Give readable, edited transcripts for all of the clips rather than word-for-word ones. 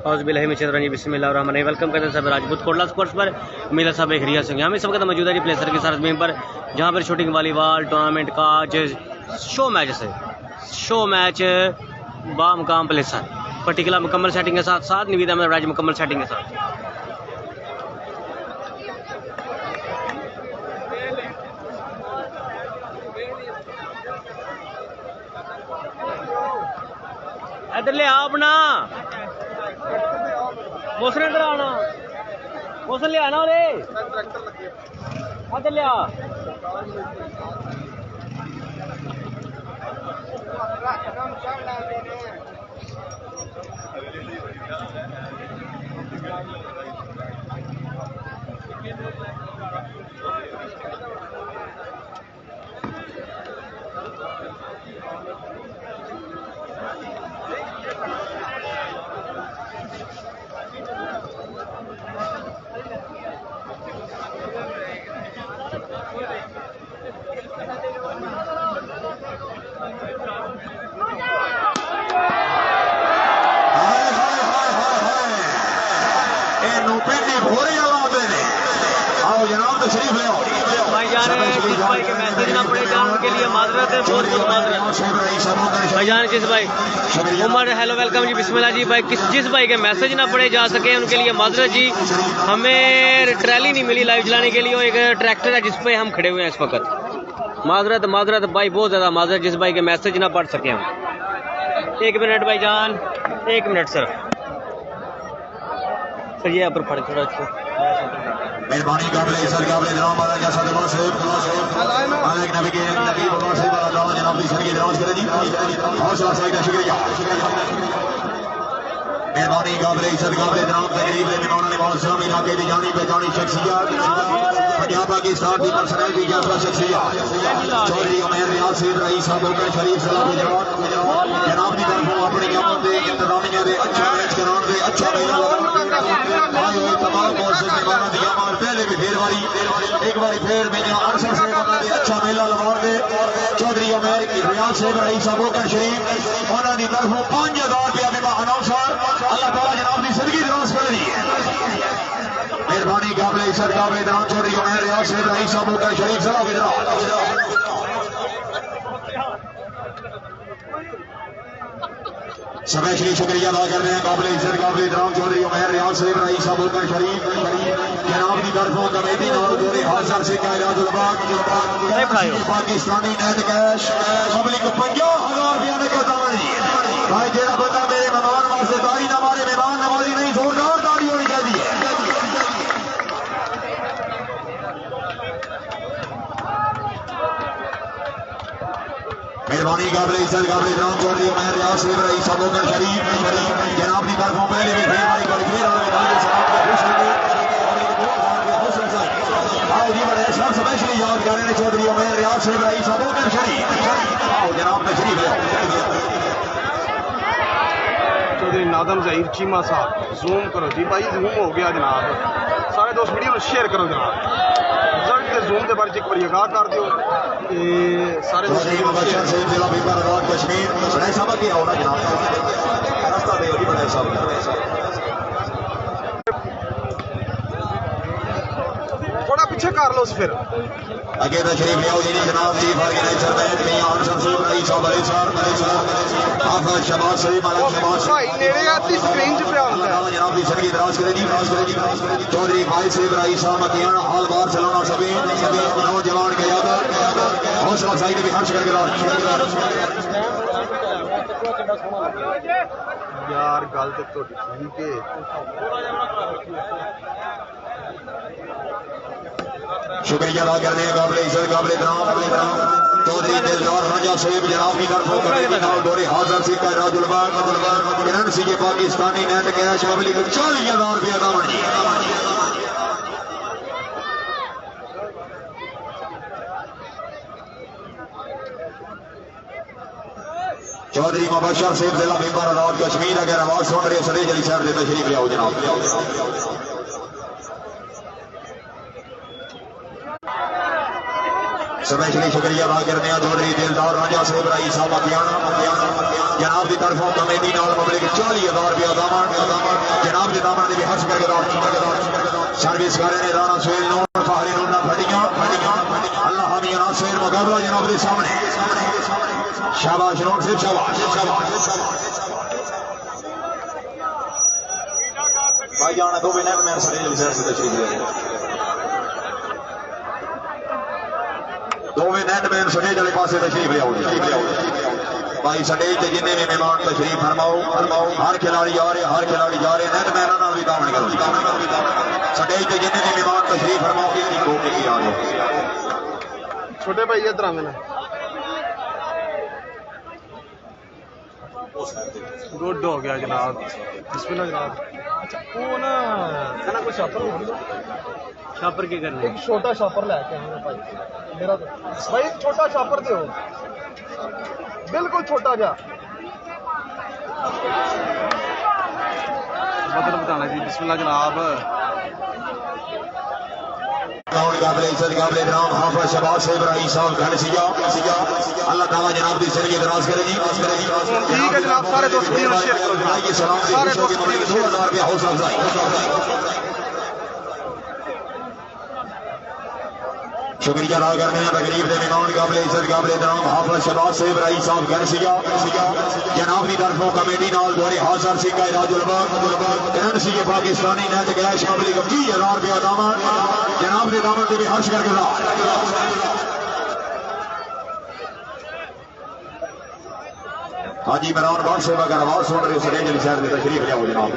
बिस्मिल्लाहिर्रहमानिर्रहीम। वेलकम करते हैं सब राजपूत कोटला स्पोर्ट्स पर। मेरा सब एक रिया सिंह हमें सबका मौजूद है प्लेसर के साथ ज़मीन पर, जहाँ पर शूटिंग वॉलीबॉल टूर्नामेंट का आज शो मैच बामकाम प्लेसर पर्टिकुलर मुकम्मल सेटिंग के साथ निविदा में राज मुकम्मल सेटिंग के साथ इधर ले अपना मोसन इधर आना, मोसन ले आना रे इधर ले आ। भाई के मैसेज ना पड़े जान उनके लिए माजरत है, बहुत बहुत माजरत भाईजान। जिस भाई उमर हेलो वेलकम जी बिस्मिल्लाह जी भाई, जिस भाई के मैसेज ना पड़े जा सके उनके लिए माजरत जी। हमें ट्रैली नहीं मिली लाइव चलाने के लिए, एक ट्रैक्टर है जिस पे हम खड़े हुए हैं इस वक्त। माजरत भाई, बहुत ज़्यादा माजरत जिस भाई के मैसेज ना पढ़ सके हम। 1 मिनट भाईजान, 1 मिनट सर ये ऊपर पढ़ थोड़ा मेहरबानी काबिल सर काबिल जनाब वाला जैसा दरबार से मालिक नबी के नबी भगवान से वाला दावा जनाब दी सर की दरबार करे जी हौसला साईं का शुक्रिया। मेहरबानी काबिल सर काबिल जनाब तकरीब में मेहमान ने बहुत सलाम इलाके की जानी पहचानी शख्सियत पंजाब पाकिस्तान की पर्सनैलिटी जैसा शख्सियत चौधरी उमर रियाज से रईस साहब का शरीफ सलाम जनाब की तरफों अपनी आमद के इंतजामिया के अच्छा मैच कराने के अच्छा तमाम पहले भी एक बारी फिर अरसा से अच्छा मेला लगा दे चौधरी उमर रियाज साहब रईस साहब का शरीफ उन्होंने तरफों 5000 रुपया बीमा अनाउंसर अल्लाह ताला जनाब की जिंदगी दराज कर दी है। मेहरबानी काबिल इज्जत काबिल एहतराम चौधरी उमर रियाज साहब रईस साहब का शरीफ सलाम स्पेशली शुक्रिया अदा कर रहे हैं काबिल इज्जत काबिल एहतराम चौधरी उमर रियाज साहब रईस साहब का शरीफ जनाब की तरफों कमेटी जोड़े हाजिर से पाकिस्तानी नेट कैश पब्लिक 50,000 रुपया ने कहता भाई जेड़ा बंदा मेरे मेहमान वास्ते तारी ना मारे मेहमान नवाजी नहीं, जोरदार तारी होनी चाहिए। मेहरबानी काबिल इज्जत काबिल एहतराम चौधरी उमर रियाज साहब रईस साहब का शरीफ जनाब की तरफों पहले भी फिर भाई कर फिर स्पेशली याद कर रहे हैं चौधरी उमर रियाज साहब रईस साहब का शरीफ जनाब का शरीफ चौधरी नादम ज़हीर चीमा साहब जूम करो जी भाई, जूम हो गया जनाब। सारे दोस्त वीडियो में शेयर करो जनाब, रिजल्ट के जूम के बारे में एक बार आगाह कर दो सारे दोस्त जिला बीमार कश्मीर साहब की आओ ना जनाब रास्ता दे बड़े साहब थोड़ा पीछे कर लो फिर आगे तशरीफ ले आओ जी जनाब चीफ ऑर्गेनाइजर बैंक में आन शमसूर रईस साहब बड़े साहब आप शबाज सही मालिक शबाज भाई नेड़े आती स्क्रीन पे आंदा है जनाब की सरगी दराज करे जी चौधरी भाई साहब रईस साहब मकियाना हाल बार चलाना सभी नौजवान के याद हौसला साईं भी खर्च करके यार गल तो ठीक है। शुक्रिया अदा करने काबिल इज्जत काबिल एहतराम चौधरी दिलदार राजा साहब जनाब की तरफों दौरे हाजिर से करेंसी के पाकिस्तानी नेट कैश पब्लिक 40,000 रुपया का चौधरी मुबशर साहब जिला मेंबर आजाद कश्मीर अगर आवाज सुन रहे सरे जली साहब देता शरीफ ले आओ जनाब। स्पेशली शुक्रिया अदा करने चौधरी दिलदार राजा साहब राई साहब अखियाना जनाब की तरफों कमेटी नाल पब्लिक 40,000 रुपया दामन जनाब के दामन की हर्ष करके सर्विस कर रहे राणा सुहेल नूर फाहरी नूर फटियां अल्लाह हामी नासिर मुकाबला जनाब के सामने शाबाश नूर से शाबाश भाई जाना दो मिनट में सरेल से तशरीफ ले दो मिनट में सटेज वाले पास तशरीफ ले आओ भाई सटेज के जिन्हें भी मेहमान तशरीफ फरमाओ हर खिलाड़ी जा रहे नेट मैन भी दामन करो सटेज के जिन्हें भी मेहमान तशरीफ फरमाओ आ रहे छोटे भाई इधर आवे ना गुड हो गया जनाब बिस्मिल्लाह जनाब अच्छा वो ना कहना कोई शॉपर छापर की करने एक छोटा शॉपर लेके आना भाई मेरा तो भाई एक छोटा शॉपर दो बिल्कुल छोटा जा मतलब बताना जी बिस्मिल्लाह जनाब अल्लाह ताला जनाब की जिंदगी दराज करे जी ठीक है जनाब सारे दोस्त शेयर करो सारे दोस्त 2000 रुपया हौसला अफजाई शुक्रिया अदा करने हैं तकरीब के मेहमान काबिल इज्जत काबिल एहतराम हाफिज शहबाज साहब रईस साहब गनसिया जनाब की तरफों कमेटी नाल दोरे हाजिर सिंह इराजुल बाग करंसी के पाकिस्तानी नेट गैश काबिल 20,000 रुपया दामन जनाब के दामन से भी हर्ष करके हाजी इमरान बाग साहब अगर आवाज सुन रहे सटेज अली शहर में तशरीफ ले आओ जनाब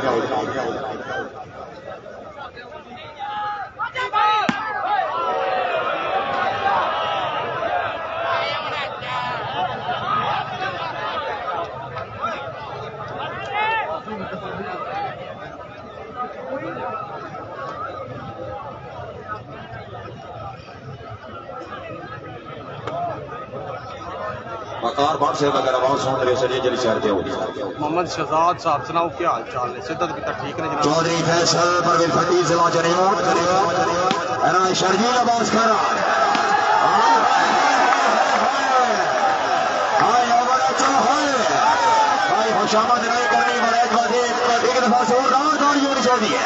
वकार बाग से अगर आवाज सुन रहे सजे जली शहर के मोहम्मद शहजाद साहब सुनाओ क्या हाल चाल है सिद्दत भी ठीक है जनाब चौधरी फैसल परवीन फटी जिला जनेऊ एना शर्जील आवाज कर हाय ओवर अच्छा है भाई खुशामद नहीं करनी बड़े एक दफा जोरदार ताली होनी चाहिए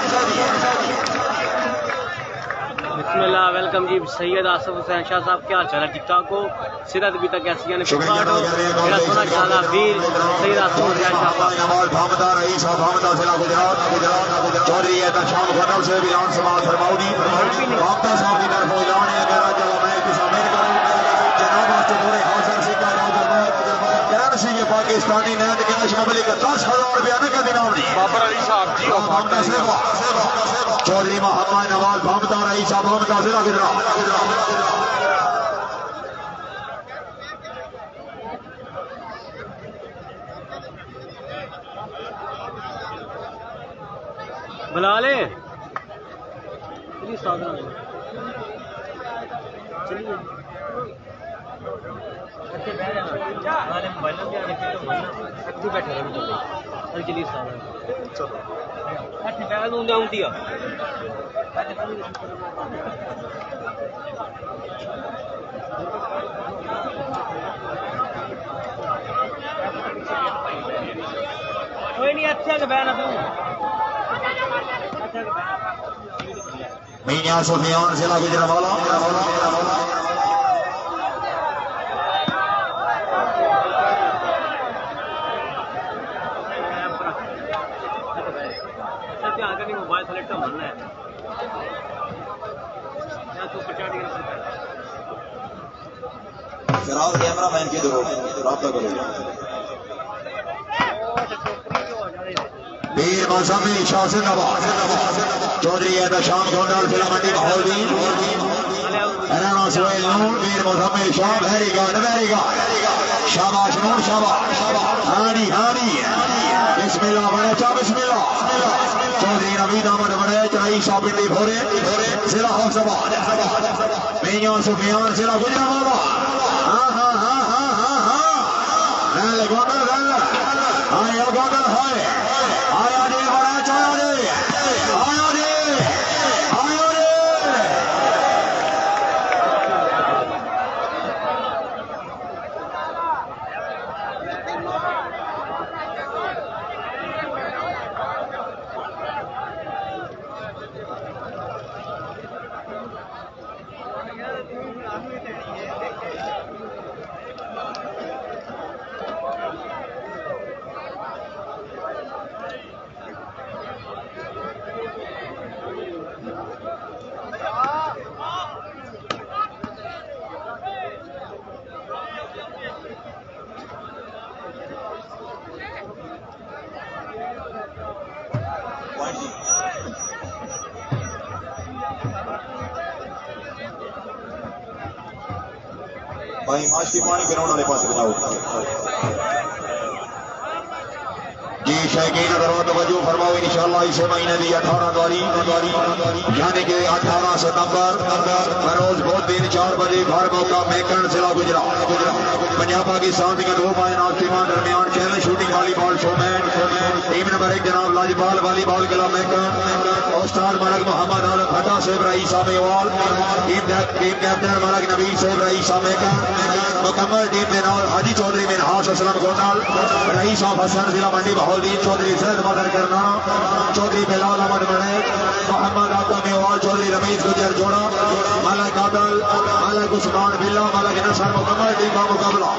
बिस्मिल्लाह वेलकम जी सैयद आसिफ हुसैन शाह साहब क्या हाल चाल है ठीक ठाक हो सिदत भी तक ऐसी यानी मेरा सोना शाला वीर सैयद आसिफ हुसैन शाह साहब नवाज भामदा रईस भामदा जिला गुजरात चौधरी है शाम खनल से ऐलान समाज फरमाऊदी भामदा साहब की तरफ ऐलान है मेरा चलो मैं कुछ उम्मीद करूं जनाब चौधरी हाजिर सिंह करंसी के पाकिस्तानी नेट कैश मबलिक 10,000 रुपया नकद इनाम नहीं बाबर अली साहब जी और भामदा से चौधरी मोहम्मद नवाज भामदा रईस भामदा जिला गुजरात बुला ले चलिए साधन चलिए अच्छे बैठ जाना हमारे मोबाइल में आने के लिए बैठे रहो अरे चलिए साधन चलो अच्छे बैठ दूंगा उन दिया कोई नहीं अच्छा के बैठना तू मियां सुफियान जिला गुजरावाला मोबाइल सेलेक्ट बनना है तो 50 फिलहाल कैमरा मैन की दो रब्ता करो वीर मौसमी शासन नवाज चौधरी है शाम गोंडल फिल्म मंडी माहौलदीन राणा सुहेल नूर वीर मौसमी शाह वेरी गुड शाबाश नूर शाबाश हानी बिस्मिल्लाह बड़े चा बिस्मिल्लाह चौधरी नवीद अहमद बड़े चराई शाबिंदी भोरे जिला हौसबाद मियां सुफियान जिला गुजरावाला गोंडल आया गोंडल है आया रे बड़ा चाया रे आया रे भाई माश की पानी गिराने वाले पास जाओ जी शैकीन अगर तवज्जो फरमाओ इंशाअल्लाह इस महीने की 18 तारीख यानी कि 18 सितंबर रोज बहुत दिन 4 बजे घर मौका मेकन जिला गुजरात पंजाब पाकिस्तान के दो मायनात टीमां दरमियान challenge shooting volleyball show match team number 1 जनाब लाजपाल वॉलीबॉल क्लब मेकन उस्ताद मलक मोहम्मद आलम भट्टा साहब rice Mewal team captain Malak नबी साहब रईस मेकन मुकम्मल टीम के नाल हाजी चौधरी मिनहास असलम गोनाल रईस हसन जिला मंडी बहाउद्दीन चौधरी सैयद मदर करना चौधरी बिलाल अहमद बने मोहम्मद आका मेवाल चौधरी रमीज गुजर जोड़ा मलक आदल मलक उस्मान बिल्ला मलक नसर मुकम्मल टीम का मुकाबला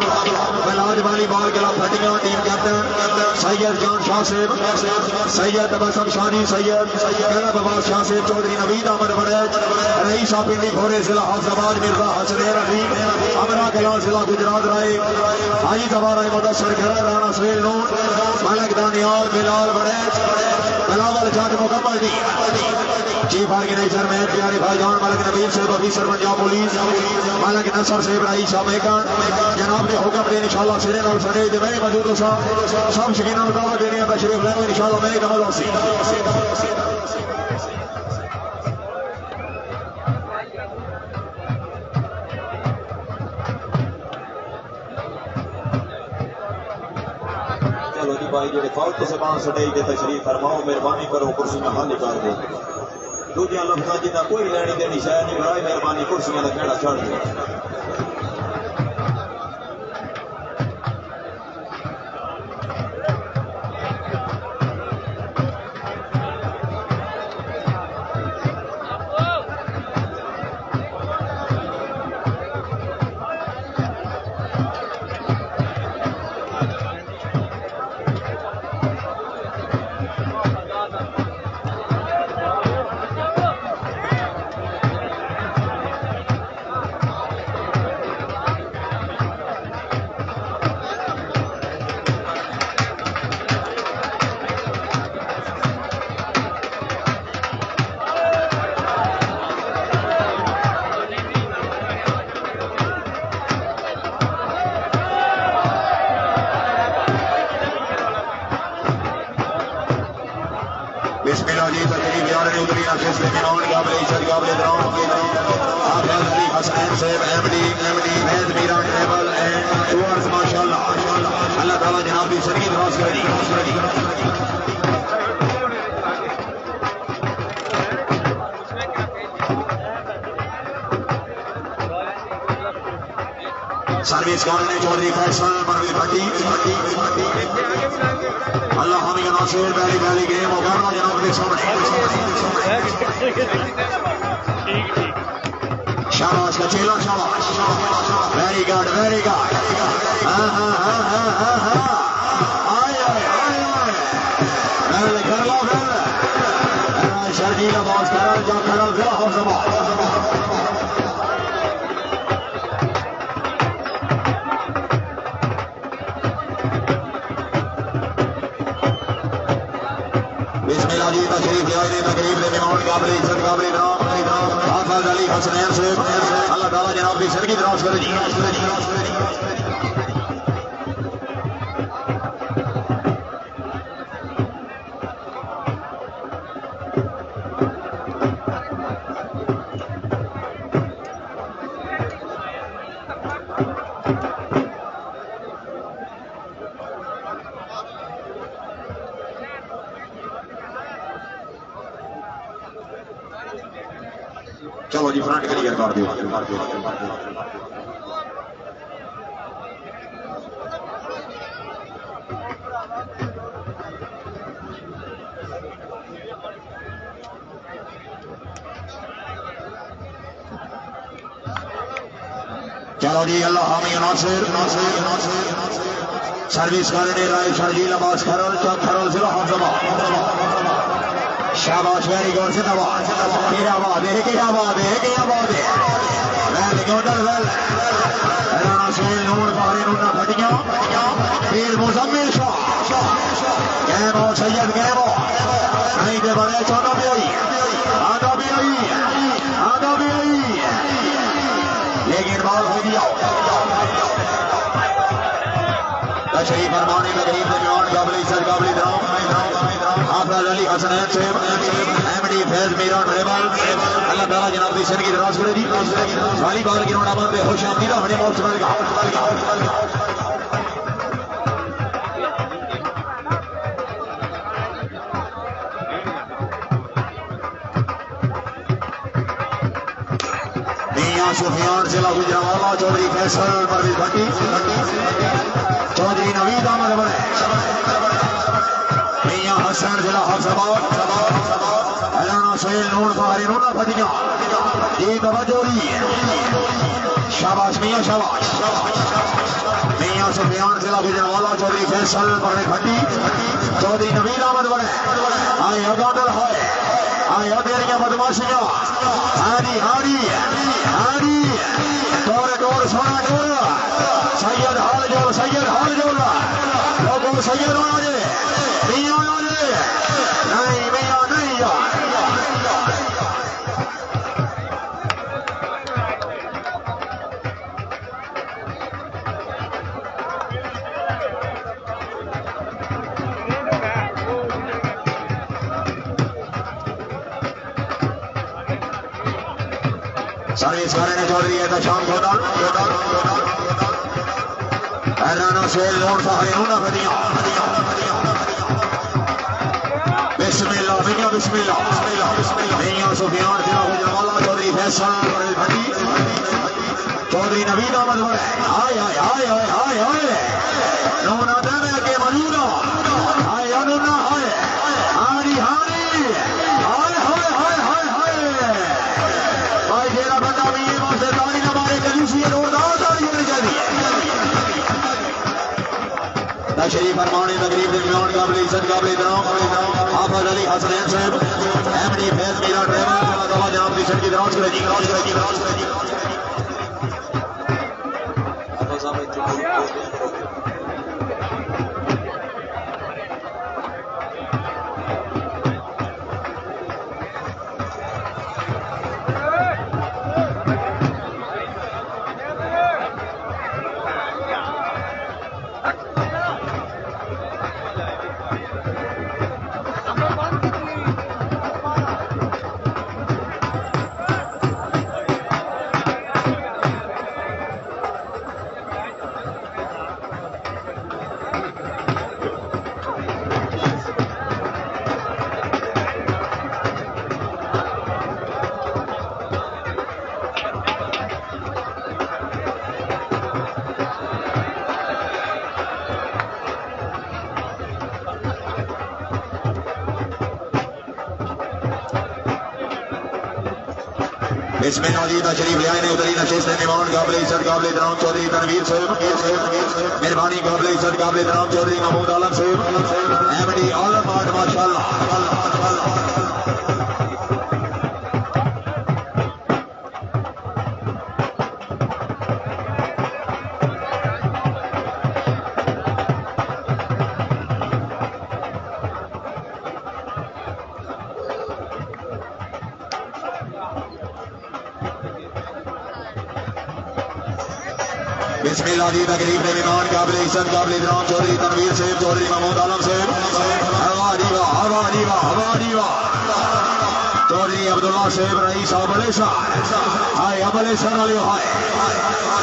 बिलाज वॉलीबॉल क्लब फटिया टीम कैप्टन सैयद जान शाह साहब सैयद तबसम शानी सैयद कलब अब्बास शाह साहब चौधरी नवीद अहमद बने रईस पिंडी भोरे जिला हाफिजाबाद मिर्जा हसन रफी अमरा कलाल जिला गुजरात राय हाजी तबारा मुदस्सर घर राणा सुहेल नूर मलक दानियाल बिलाल बड़े बिलावल जाट मुकम्मल दी चीफ ऑर्गेनाइजर में प्यारे भाईजान मलक नबीर साहब ऑफिसर पंजाब पुलिस मलक नसर साहब रईस मेकन जनाब ने हुक्म दे इंशाअल्लाह सिरे नाल सड़े दे मैं मौजूद सब शकीना को दावत देने तशरीफ ले इंशाअल्लाह मैं कमल होसी भाई जो फालतू से बाहर सटे के तशरीफ फरमाओ मेहरबानी करो कुर्सी में हाल निकाल दो दूसरा लफ्जा जिन्हें कोई लेनी देनी शायद नहीं बड़ा मेहरबानी कुर्सियां का खेड़ा चढ़ दो बिस्मिल्लाह जी तकरीब यार ने उतरी ना फैसले में आउन काबिल इज्जत काबिल ग्राउंड के हाफिज अली हसन साहब एमडी मैद मीरा ट्रैवल एंड टूर्स माशाल्लाह अल्लाह ताला जनाब की सरगी दराज करे सर्विस करने चौधरी फैसल परवीन भट्टी अल्लाह हामी नासिर पहली पहली गेम मुकर्रमा जनाब के सामने शाबाश का चेला शाबाश वेरी गुड आए कर लो फिर शर्जीला बाज करल जा करल जिला हाफिजाबाद जी तशरीफ ले तकरीब ले मेहमान काबिल इज्जत काबिल इनाम हाफिज अली हसन साहब अल्लाह ताला जनाब की सरगी दराज करे जी चलो जी फ्रंट क्लियर कर दियो चलो जी अल्लाह हामी नासिर सर्विस करने राय शर्जील अब्बास खरल जिला हाफिजाबाद शाबाश वेरी गुड जिंदाबाद क्या बात है well good well Rana Suhail Noor बहरे नूना फटिया पीर मुजम्मिल शाह गैमो सैयद गैमो नहीं दे बड़े चौदह भी आई आधा भी आई लेकिन बाल हो गया तशरीफ फरमाने में गरीब मेहमान काबिल इज्जत काबिल इकराम हाफिज अली हसनैन साहब एमडी फैज मीरा ट्रेवल अल्लाह ताला जनाब की जिंदगी दराज करे जी साली बाल की रोना बंद खुश आमदीदा होने मौसम का सुफियान जिला गुजरावाला चौधरी फैसल परवेज भट्टी चौधरी नवीद अहमद बने मियां हसन जिला हफ्साबाद हरियाणा सोहेल नून फारी नूना फतिया ये तवज्जोरी शाबाश मियां शाबाश मियां सुफियान जिला गुजरावाला चौधरी फैसल परवेज भट्टी चौधरी नवीद अहमद बने आए अगादल है आया तेरिया बदमाशियां हारी हारी हारी टोर टोर सोना टोर सैयद हाल जोल लोगों सैयद होना जे मियां होना जे नहीं मियां नहीं यार सर्विस करने चौधरी है शाम गोदान हरियाणा से लोड सहारे नूना फदियां बिस्मिल्लाह मियां बिस्मिल्लाह मियां सुफियान जिला गुजरावाला चौधरी फैसल भट्टी चौधरी नवीद अहमद बने हाय हाय हाय हाय हाय हाय नूना देने के मजूदा हाय नूना हाय हारी हारी हाय हाय हाय हाय हाय भाई जेरा बंदा भी ये मासे ताली ना मारे कलूसी जोरदार ताली होनी चाहिए तशरीफ फरमाने तकरीब मेहमान काबिल इज्जत काबिल इकराम हाफिज अली हसनैन साहब एमडी फैज मीरा ट्रेवल अल्लाह ताला जनाब की जिंदगी दराज करे जी इसमें नौजीदा शरीफ ले आए ने उधरी नशेष ने मेहमान काबिल इज्जत काबिल इकराम चौधरी तनवीर साहब मेहरबानी काबिल इज्जत काबिल इकराम चौधरी महमूद आलम साहब एमडी आलम आर्ट माशाल्लाह बिस्मिल्लाह जी तकरीब में मेहमान काबिल इज्जत काबिल इकराम चौधरी तनवीर साहब चौधरी महमूद आलम साहब चौधरी अब्दुल्ला साहब रईस अबलेसर हाय अबलेसर वाले हाय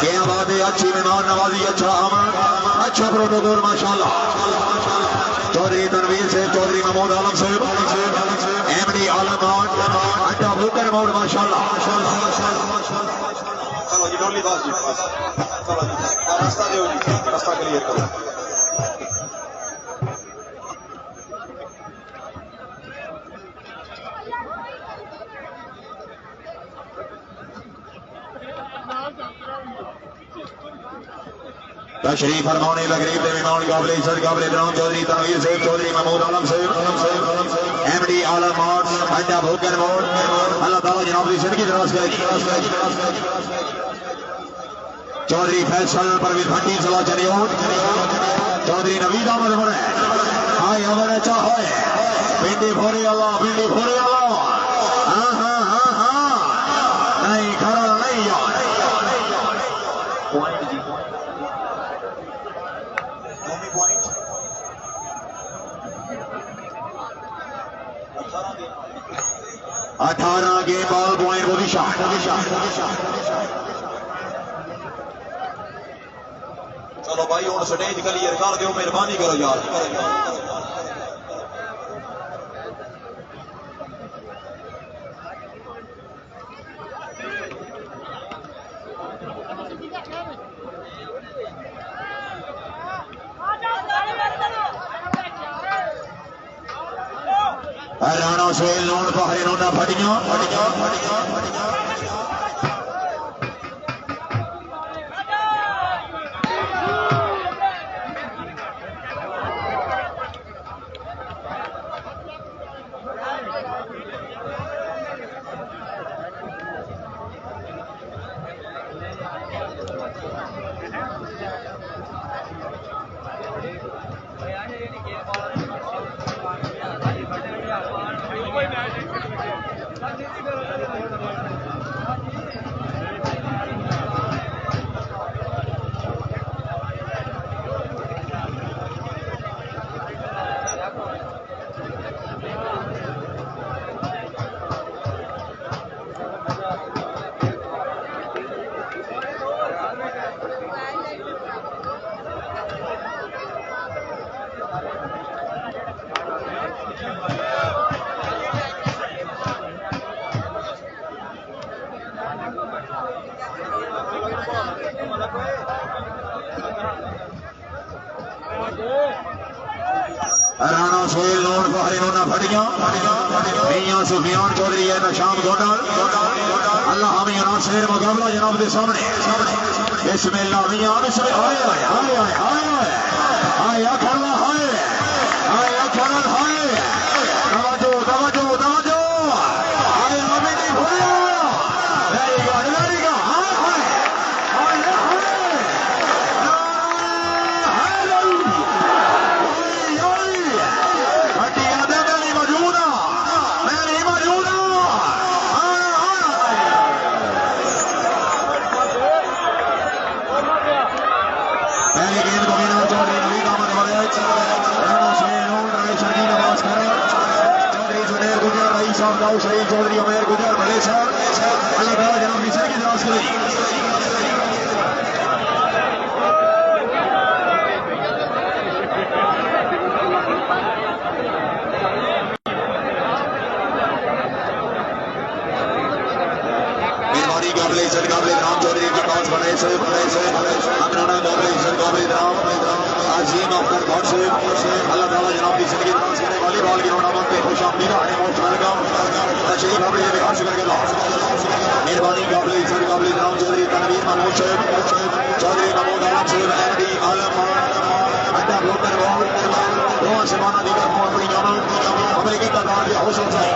क्या बात है अच्छी मेहमान नवाजी अच्छा अमन अच्छा प्रोटोकॉल माशाल्लाह चौधरी तनवीर साहब चौधरी महमूद आलम साहब एमडी आलम अड्डा भूकर मोड़ माशाल्लाह चलो जी डोली दास जी चलो जी रास्ता दो जी रास्ता क्लियर करो तशरीफ फरमाने तकरीब में मेहमान काबिल इज्जत काबिल इकराम चौधरी तनवीर साहब चौधरी महमूद आलम साहब एमडी आलम आर्ट अड्डा भूकर मोड़ अल्लाह ताला जनाब की जिंदगी दराज करे चौधरी फैसल परवेज भट्टी चला चरियोट चौधरी नवीद अहमद बने हाय अमर अच्छा है भिंडी भोरे अल्लाह हाँ हाँ हाँ हाँ नहीं खड़ा नहीं यार 18 गेम बॉल पॉइंट पोजीशन। चलो भाई और स्टेज क्लियर कर दो, मेहरबानी करो यार। राणा सोहेल नोन पहरे नोना फटियां राणा सोहेल नोन पहरे नोना फटियां मियां सुफियान चौधरी है ना शाम गोटाल अल्लाह हमें नासिर मुकाबला जनाब के सामने बिस्मिल्लाह मियां बिस्मिल्लाह आया खड़ा है आया खड़ा है तवज्जो तवज्जो तवज्जो आया हमें नहीं भूलिया वेरी गुड शहीद चौधरी उमैर गुजर भले साहब अल्लाह ताला जनाब की सर की दराज करें। मेहरबानी काबिल इज्जत काबिल राम चौधरी के पास बने से अपना काबिल इज्जत काबिल राम अजीम अफगर भट्ट से अल्लाह ताला जनाब की सर की दराज करें। वॉलीबॉल की टूर्नामेंट में खुश आमदीद है मोस्ट वेलकम तशरीफ अपने बिहार से करके लाओ। मेहरबानी काबिल इज्जत काबिल राम चौधरी तनवीर महमूद साहब चौधरी महमूद आलम साहब एमडी आलम अड्डा ब्लोकर बॉल रोहन सिमाना दी तरफ अपनी जाना अमेरिकी का नाम दिया हौसला साहब।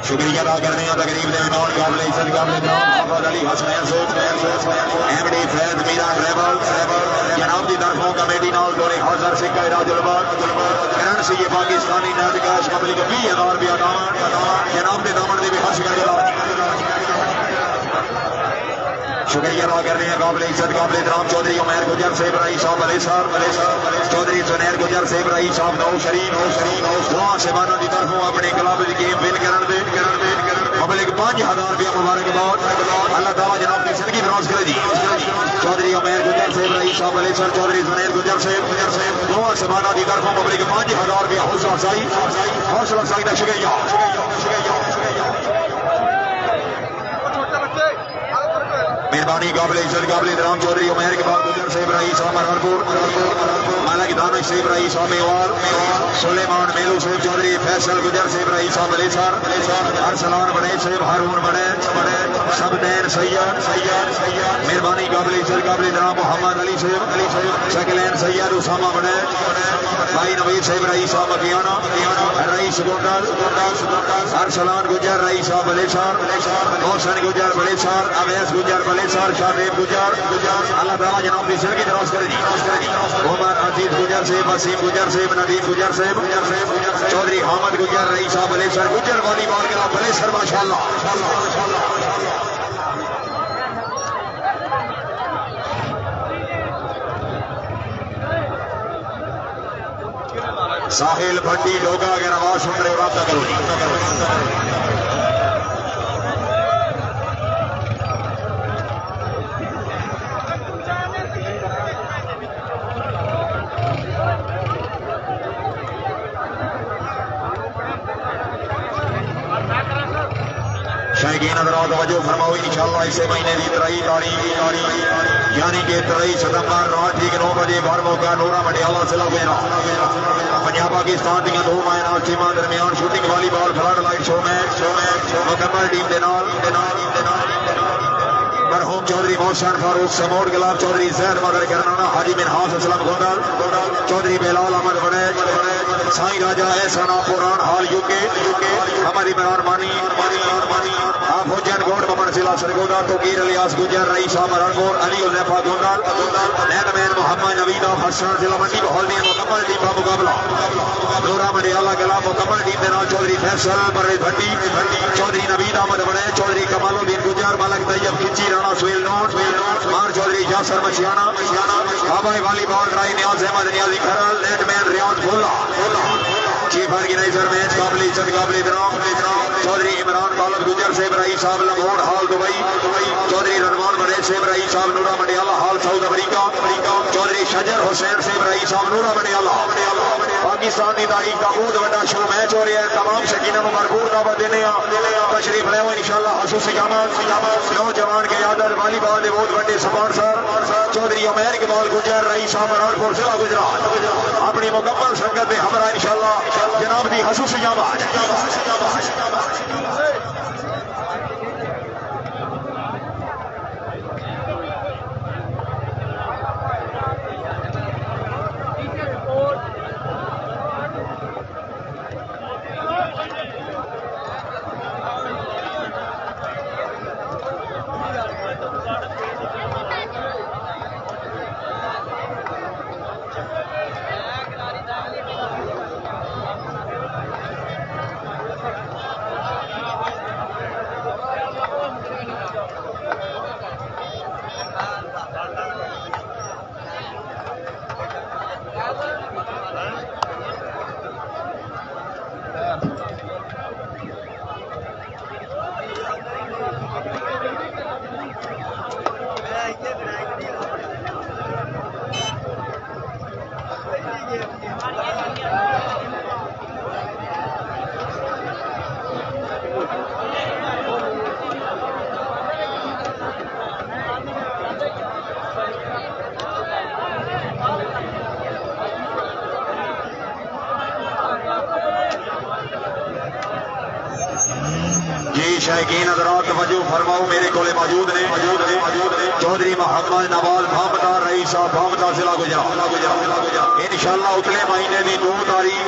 शुक्रिया अदा करने तकरीब के मेहमान काबिल इज्जत काबिल मोहम्मद अली हसनैन एमडी फैज मीरा ट्रैवल जनाब की तरफों कमेटी नाल दौरे हाजर सिक्का राजुलबाग करण से ये पाकिस्तानी नेट कैश पब्लिक 20,000 रुपया जनाब के दामन के भी हर्ष कर शुक्रिया अदा कर रहे हैं काबिल इज्जत काबिल राम चौधरी उमैर गुजर सेब रही साहब अली साहब चौधरी सुनैर गुजर सेब रही साहब नौ शरीफ दुआ से माना की तरफों अपने क्लब की गेम विन कर पब्लिक 5,000 रुपया मुबारकबाद अल्लाह ताला जनाब की जिंदगी दराज करे जी। चौधरी उमैर गुजर सेब रही साहब अली सर चौधरी सुनैर गुजर सेब दुआ से माना की तरफों पब्लिक 5,000 रुपया हौसला अफजाई का शुक्रिया। मेहरबानी काबिल इज्जत काबिल इहतराम चौधरी उमैर के बाद गुजर से रईस मरहरपुर माला की दानिश से रईस मेवार सुलेमान मेलू से चौधरी फैसल गुजर से रईस बलेसर अरसलान बड़े से हारून बड़े सबदैन सैयद मेहरबानी काबिल इज्जत काबिल इहतराम मोहम्मद अली से शकलैन सैयद उसामा बड़े भाई नवीद से रईस मकियाना रईस गोंडल अरसलान गुजर रईस बलेसर मोहसन गुजर बलेसर अवैस गुजर बलेसर शादेब गुजर अल्लाह ताला जनाब की सिर की दराज करे उमर अजीज गुजर से वसीम गुजर से नदीम गुजर से चौधरी हामद गुजर रईस बलेसर गुजर वॉलीबॉल के बलेसर माशाल्लाह साहिल भट्टी लोगा अगर आवाज सुन रहे हो रब्ता करो जी शायकीन हज़रात तवज्जो फरमाओ इंशाअल्लाह इसे महीने की 23 तारीख यानी कि 23 सितंबर रात ठीक 9 बजे घर मौका नूरा मटियाला जिला गुजरा पंजाब पाकिस्तान दी दो मैच टीमां दरमियान shooting volleyball flood light show match मुकम्मल टीम दे नाल मरहूम चौधरी मोहसन फारूक समोड गुलाब चौधरी जहर मदर करनाना हाजी मिनहास असलम गोंडल चौधरी बेलाल अहमद बड़े साईं राजा एहसाना पुरान हाल यूके हमारी इमरान मानी आफोजन गोड ममन जिला सरगोदा तोकीर अलियास गुजर रईस मरणपुर अली उल्फा गोंडल नैनमैन मोहम्मद नवीद हसन जिला मंडी बहौल में मुकम्मल टीम का मुकाबला नूरा मडियाला गला मुकम्मल टीम के नाल चौधरी फैसल बर्रे भट्टी चौधरी नवीद अहमद बड़े चौधरी कमालुद्दीन गुजर मलक तैयब खिची राणा सुहेल नोट मार चौधरी यासर मशियाना बाबाई वॉलीबॉल राय नियाज अहमद नियाजी खरल नेटमैन रियाज भोला चीफ ऑर्गेनाइजर मैच काबिल इज्जत काबिल इहतराम चौधरी इमरान तालब गुजर से रईस साहब लाहौर हाल दुबई चौधरी रजवान बड़े से रईस साहब नूरा मडियाला हाल साउथ अफ्रीका चौधरी शजर हुसैन से रईस साहब नूरा मडियाला पाकिस्तान की तारीख का बहुत बड़ा शो मैच हो रहा है तमाम शकीनों को भरपूर दावत देने तशरीफ ले इंशाअल्लाह हसूस नौजवान की आदत वॉलीबॉल के बहुत बड़े स्पॉन्सर चौधरी उमैर के बाल गुजर रईस साहब मरणपुर जिला गुजरात अपनी मुकम्मल संगत में हमरा इंशाअल्लाह जनाब की हसूस शायकीन हज़रात तवज्जो फरमाओ मेरे को मौजूद ने चौधरी मोहम्मद नवाज भामदा रईस भामदा जिला गुजरात इंशाअल्लाह उतले महीने की 2 तारीख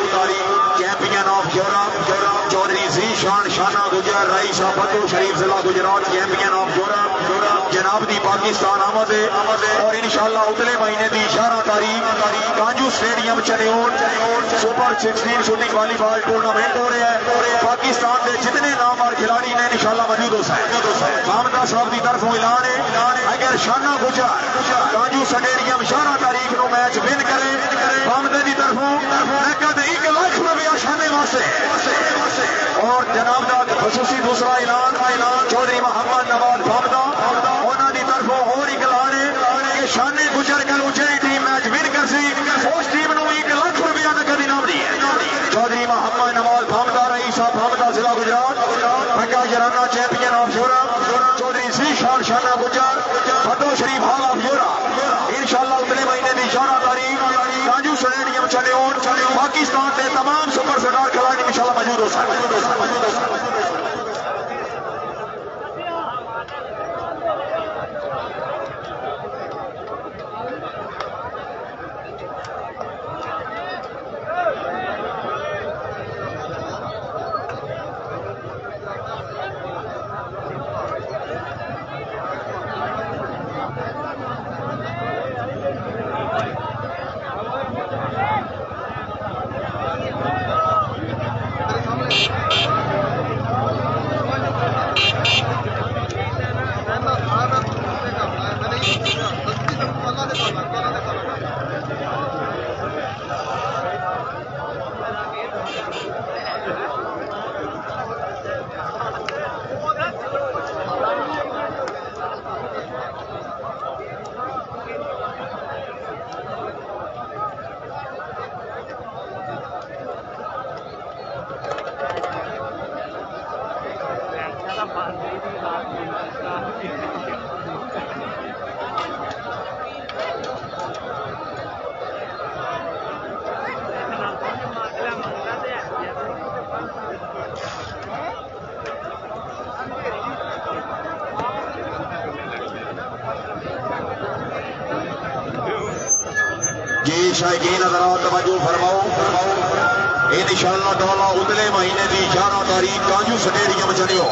champion of Europe Chaudhary Zeeshan शाना गुजर रईस फतू शरीफ जिला गुजरात चैंपियन ऑफ यूरोप जनाब दी पाकिस्तान आमद और इंशाअल्लाह उतले महीने की 11 तारीख कांजू स्टेडियम चनेौर सुपर 16 शूटिंग वॉलीबॉल टूर्नामेंट हो रहा है पाकिस्तान के जितने नामवर खिलाड़ी ने इंशाअल्लाह मौजूद हो भामदा साहब की तरफों ऐलान है अगर शाना गुजर कांजू स्टेडियम 11 तारीख को मैच विन करे भामदे की तरफों 1 लाख रुपया शाने वास्ते और जनाब का खसूसी दूसरा ऐलान चौधरी मोहम्मद नवाज भामदा उन्होंने तरफों और एक ऐलान है कि शाने गुजर कल उचेरी टीम मैच विन कर सी उस टीम को 1 लाख रुपया नकद इनाम दी है चौधरी मोहम्मद नवाज भामदा रईस भामदा जिला गुजरात जराना champion of Europe Chaudhary Zeeshan शाना गुजर फतो शरीफ हाला जोरा इंशाल्लाह अगले महीने की 11 तारीख राजू स्टेडियम चलियोन पाकिस्तान के तमाम सुपरस्टार खिलाड़ी इंशाल्लाह मौजूद हो सकते। जी शायकीन हज़रात तवज्जो फरमाओ इंशाअल्लाह ताला उतले महीने की 11 तारीख कांजू स्टेडियम चलियो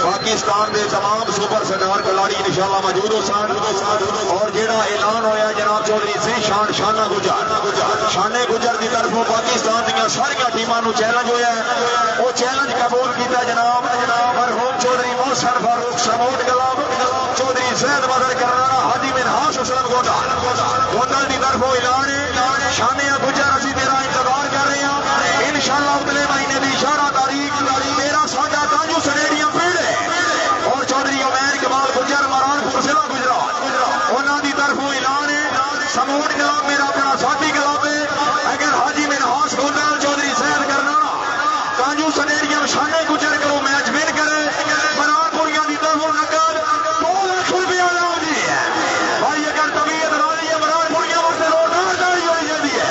पाकिस्तान के तमाम सुपरस्टार खिलाड़ी इंशाअल्लाह मौजूद हो सन और जेड़ा ऐलान होया जनाब चौधरी से शाना गुजर शाने गुजर की तरफों पाकिस्तान दी सारिया टीमां नूं चैलेंज होया वो चैलेंज कबूल किया जनाब मरहूम चौधरी मोहसन फारूक समोट गलाब चौधरी सैयद बदर करनारा हाजी मिनहास हुसैन गोंदल की तरफों ऐलान है शानिया गुजर असी तेरा इंतजार कर रहे हैं इंशाअल्लाह अगले महीने की 11 तारीख मेरा साडा कांजू स्टेडियम पेड़ है और चौधरी उमैर इकबाल गुजर मरानपुर जिला गुजरात उन्हों की तरफों ऐलान है समूट गलाब मेरा अपना साथी गलाब है अगर हाजी मिनहास गोंदल चौधरी सैयद करनारा कांजू स्टेडियम शाने गुजर करो मैच विन करे मरानपुरिया की तरफों नकद 2 लाख रुपया लाभ दी है भाई अगर तबीयत राजी है मरानपुरिया वास्ते रोजगार होनी चाहिए है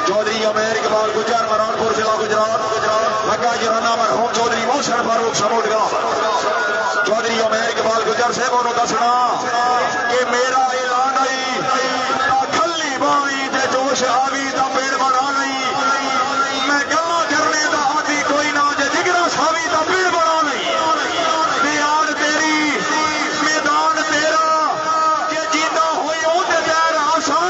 चौधरी उमैर इकबाल गुजर मरानपुर जिला गुजरात लगा जुराना मरहूम चौधरी मोहसन फारूक समोट गला चौधरी उमैर इकबाल गुजर से को दसना कि मेरा ऐलान आई खली बाई ते जोश आवी दा पेड़ बना नहीं मैं गल्ला करने दा आदि कोई ना जे जिगरा सावी दा पेड़ बना नहीं प्यार तेरी मैदान तेरा जे जीता होई ओ ते जहर आसा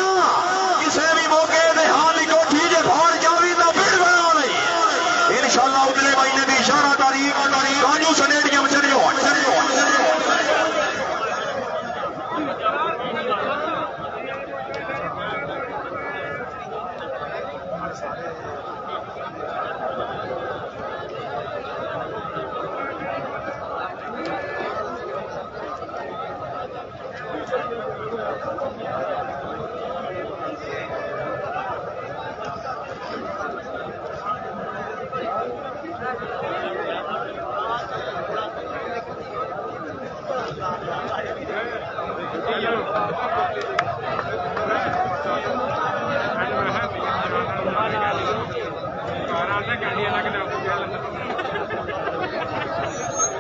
किसे भी मौके दे हाल कोठी जे भाड़ जावी दा पेड़ बना नहीं इंशाअल्लाह अगले महीने की 11 तारीख कांजू स्टेडियम चलियो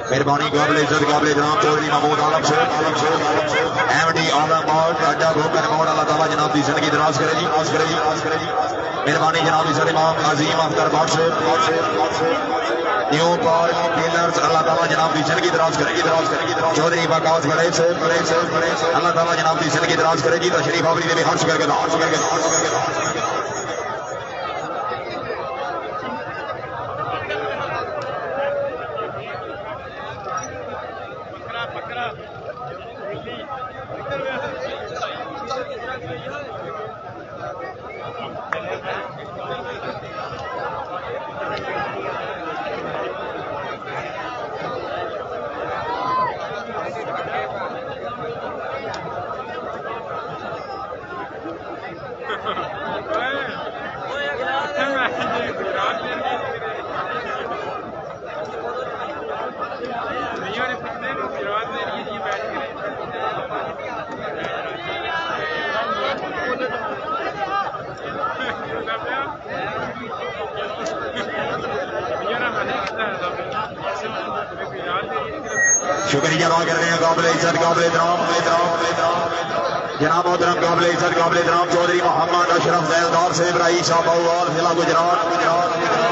मेहरबानी काबिल इज्जत काबिल जनाब चौधरी महमूद आलम से एमडी आलम और अड्डा भूखन मोड़ अल्लाह ताला जनाब की जिंदगी दराज करे जी मेहरबानी जनाब इज्जत इमाम अजीम अख्तर बाट से न्यू पार्क डीलर्स अल्लाह ताला जनाब की जिंदगी दराज करे चौधरी बकावत बड़े से अल्लाह ताला जनाब की जिंदगी दराज करे जी तशरीफ आवरी दे हर्ष करके शुक्रिया अदा कर रहे हैं काबिल इज्जत काबिल जनाब मोहतरम काबिल इज्जत काबिल चौधरी मोहम्मद अशरफ जैलदार साहब रईस अबूवाल जिला गुजरात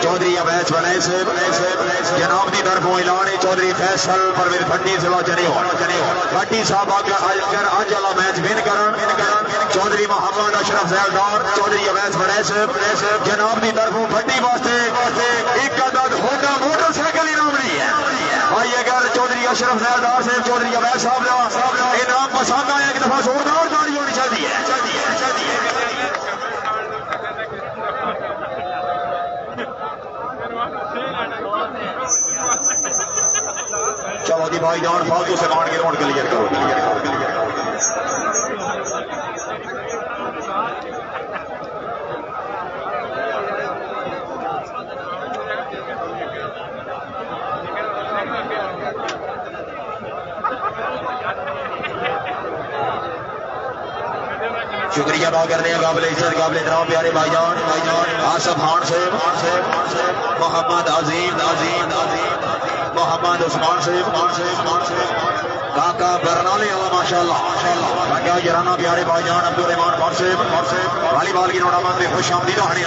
चौधरी अवैस वनय साहब जनाब की तरफों ऐलान है चौधरी फैसल परवेज भट्टी जिला जनेवा भट्टी साहब अगर अज वाला मैच विन करन चौधरी मोहम्मद अशरफ जैलदार चौधरी अवैस वनय साहब जनाब की तरफों भट्टी वास्ते एक अदद होंडा मोटरसाइकिल इनाम नहीं है भाई। अगर चौधरी अशरफ जैलदार साहब चौधरी अवैस साहब इनाम पसंद आया एक दफा जोरदार ताली होनी चाहिए। चलो जी भाई जान फालतू से मान के रोड क्लियर करो। शुक्रिया अदा करते हैं काबिल इज्जत काबिल एहतराम प्यारे भाईजान आसफ खान साहब मोहम्मद अजीम मोहम्मद उस्मान साहब काका बरनाले वाला माशाल्लाह काका जराना प्यारे भाईजान अब्दुल रहमान खान साहब वालीबॉल की टूर्नामेंट में खुश आमदीद होने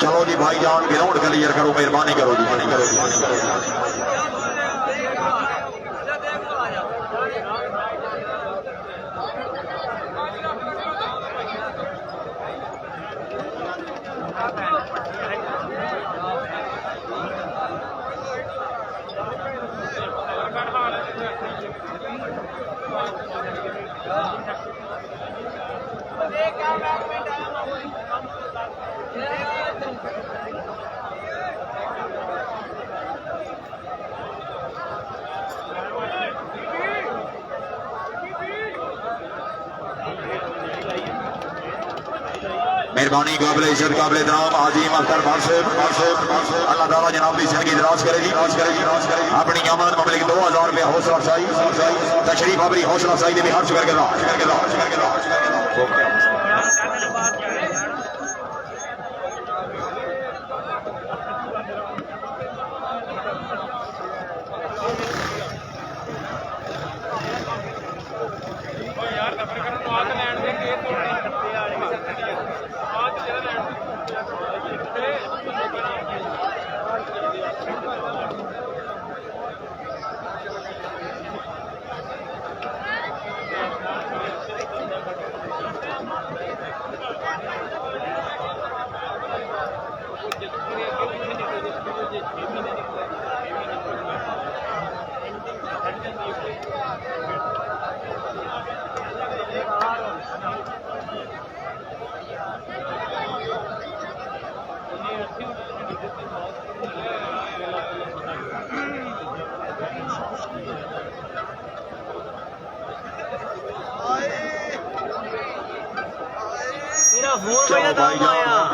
चलो जी भाईजान ग्राउंड क्लियर करो मेहरबानी करो जी मेहरबानी काबिल इज्जत काबिल एहतराम आजीम अख्तर खान साहब अल्लाह ताला जनाब की जिंदगी दराज करेगी अपनी अमन ममलिक 2000 रुपया हौसला अफजाई तशरीफ आवरी हौसला अफजाई भी हर्ज करके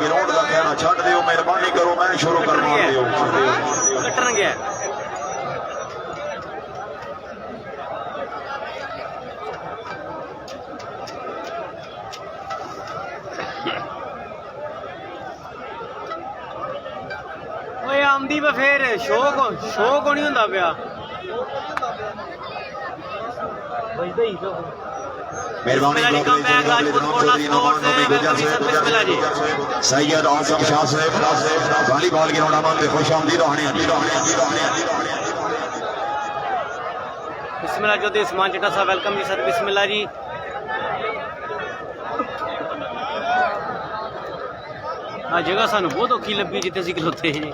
ग्राउंड का कहना छड़ दियो मेहरबानी करो मैं शुरू करवा दियो कटन गया ओए आमदी पे फिर शौक नहीं होंदा पिया मेहरबानी सैयद आसम शाह साहब वॉलीबॉल की टूर्नामेंट में खुश आमदीद होने बिस्मिल्लाह चौधरी उस्मान चट्टा साहब वेलकम जी सर बिस्मिल्लाह जी। आ जगह सानू बहुत औखी लगी जिथे असीं खलोते जी।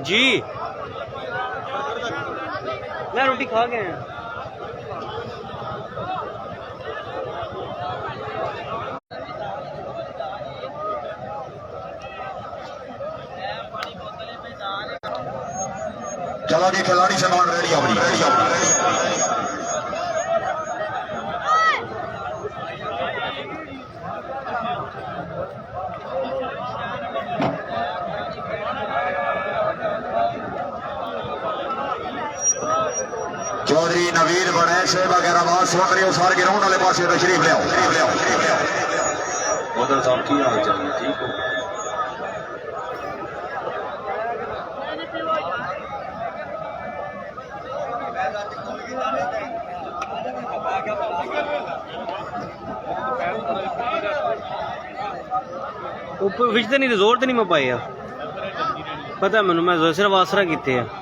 जी मैं रोटी खा गए हैं। चलो जी खिलाड़ी सामान रेडी अपनी चौधरी नवीर बने से वगैरह आवाज सुन रहे हो सारे ग्राउंड वाले पास तशरीफ लियाओ। उधर साहब की हाल चाल है ठीक हो ऊपर विच तो नहीं जोर तो नहीं मैं पाया पता मैनू मैं सिर्फ आसरा किते हैं।